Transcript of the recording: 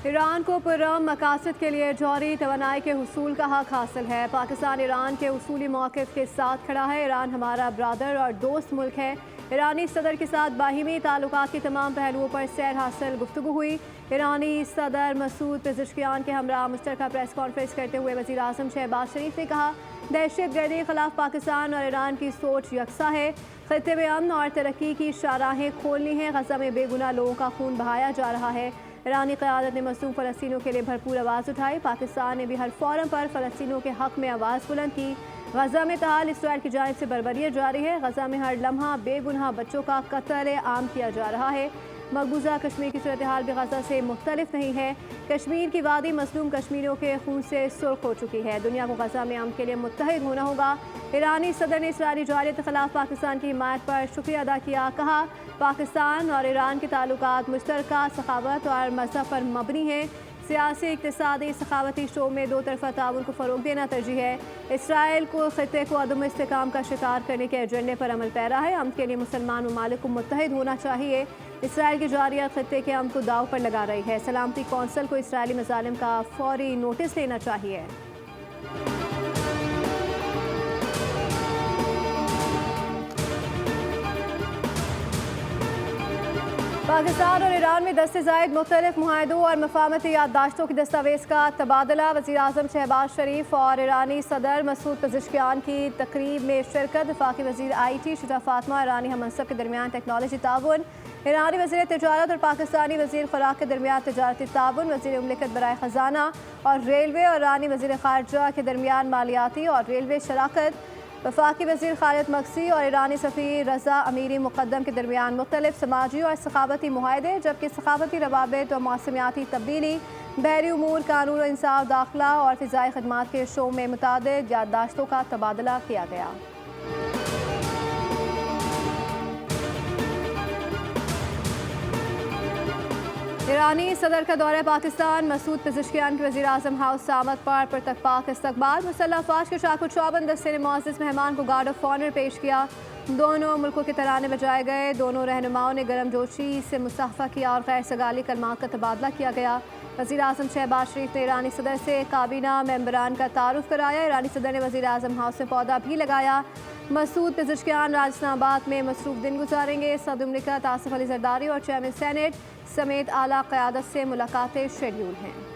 ایران کو پرامن مقاصد کے لیے جوہری توانائی کے حصول کا حق حاصل ہے۔ پاکستان ایران کے اصولی موقف کے ساتھ کھڑا ہے۔ ایران ہمارا برادر اور دوست ملک ہے۔ ایرانی صدر کے ساتھ باہمی تعلقات کے تمام پہلوؤں پر سیر حاصل گفتگو ہوئی۔ ایرانی صدر مسعود پزشکیان کے ہمراہ مشترکہ پریس کانفرنس کرتے ہوئے وزیر اعظم شہباز شریف نے کہا، دہشت گردی کے خلاف پاکستان اور ایران کی سوچ یکساں ہے۔ خطے میں امن اور ترقی کی شاہراہیں کھولنی ہیں۔ غزہ میں بے گناہ لوگوں کا خون بہایا جا رہا ہے۔ ایرانی قیادت نے مظلوم فلسطینیوں کے لیے بھرپور آواز اٹھائی۔ پاکستان نے بھی ہر فورم پر فلسطینیوں کے حق میں آواز بلند کی۔ غزہ میں تاحال اسرائیل کی جانب سے بربریت جاری ہے۔ غزہ میں ہر لمحہ بے گناہ بچوں کا قتل عام کیا جا رہا ہے۔ مقبوضہ کشمیر کی صورتحال بھی غزہ سے مختلف نہیں ہے۔ کشمیر کی وادی مظلوم کشمیریوں کے خون سے سرخ ہو چکی ہے۔ دنیا کو غزہ میں امن کے لیے متحد ہونا ہوگا۔ ایرانی صدر نے اسرائیلی جارحیت کے خلاف پاکستان کی حمایت پر شکریہ ادا کیا۔ کہا، پاکستان اور ایران کے تعلقات مشترکہ ثقافت اور مذہب پر مبنی ہیں۔ سیاسی، اقتصادی، ثقافتی شعبوں میں دو طرفہ تعاون کو فروغ دینا ترجیح ہے۔ اسرائیل کو خطے کو عدم استحکام کا شکار کرنے کے ایجنڈے پر عمل پیرا ہے۔ امن کے لیے مسلمان ممالک کو متحد ہونا چاہیے۔ اسرائیل کی جارحیت خطے کے امن کو داؤ پر لگا رہی ہے۔ سلامتی کونسل کو اسرائیلی مظالم کا فوری نوٹس لینا چاہیے۔ پاکستان اور ایران میں 10 سے زائد مختلف معاہدوں اور مفاہمتی یادداشتوں کی دستاویز کا تبادلہ۔ وزیر اعظم شہباز شریف اور ایرانی صدر مسعود پزشکیان کی تقریب میں شرکت۔ وفاقی وزیر آئی ٹی شجاع فاطمہ ایرانی ہم منصب کے درمیان ٹیکنالوجی تعاون۔ ایرانی وزیر تجارت اور پاکستانی وزیر خوراک کے درمیان تجارتی تعاون۔ وزیر مملکت برائے خزانہ اور ریلوے اور ایرانی وزیر خارجہ کے درمیان مالیاتی اور ریلوے شراکت۔ وفاقی وزیر خالد مکسی اور ایرانی سفیر رضا امیری مقدم کے درمیان مختلف سماجی اور ثقافتی معاہدے، جبکہ ثقافتی روابط اور موسمیاتی تبدیلی، بحری امور، قانون و انصاف، داخلہ اور فضائی خدمات کے شعبوں میں متعدد یادداشتوں کا تبادلہ کیا گیا۔ ایرانی صدر کا دورہ پاکستان۔ مسعود پزشکیان کے وزیر اعظم ہاؤس آمد پر پرتپاک استقبال۔ مسلح افواج کے شاخ و چوبند دستے نے معزز مہمان کو گارڈ آف آنر پیش کیا۔ دونوں ملکوں کے ترانے بجائے گئے۔ دونوں رہنماؤں نے گرم جوشی سے مصافحہ کیا اور غیر سگالی کلمات کا تبادلہ کیا گیا۔ وزیر اعظم شہباز شریف نے ایرانی صدر سے کابینہ ممبران کا تعارف کرایا۔ ایرانی صدر نے وزیر اعظم ہاؤس میں پودا بھی لگایا۔ مسعود پزشکیان راج اسلام آباد میں مصروف دن گزاریں گے۔ صدر مملکت آصف علی زرداری اور چیئرمین سینیٹ سمیت اعلیٰ قیادت سے ملاقاتیں شیڈول ہیں۔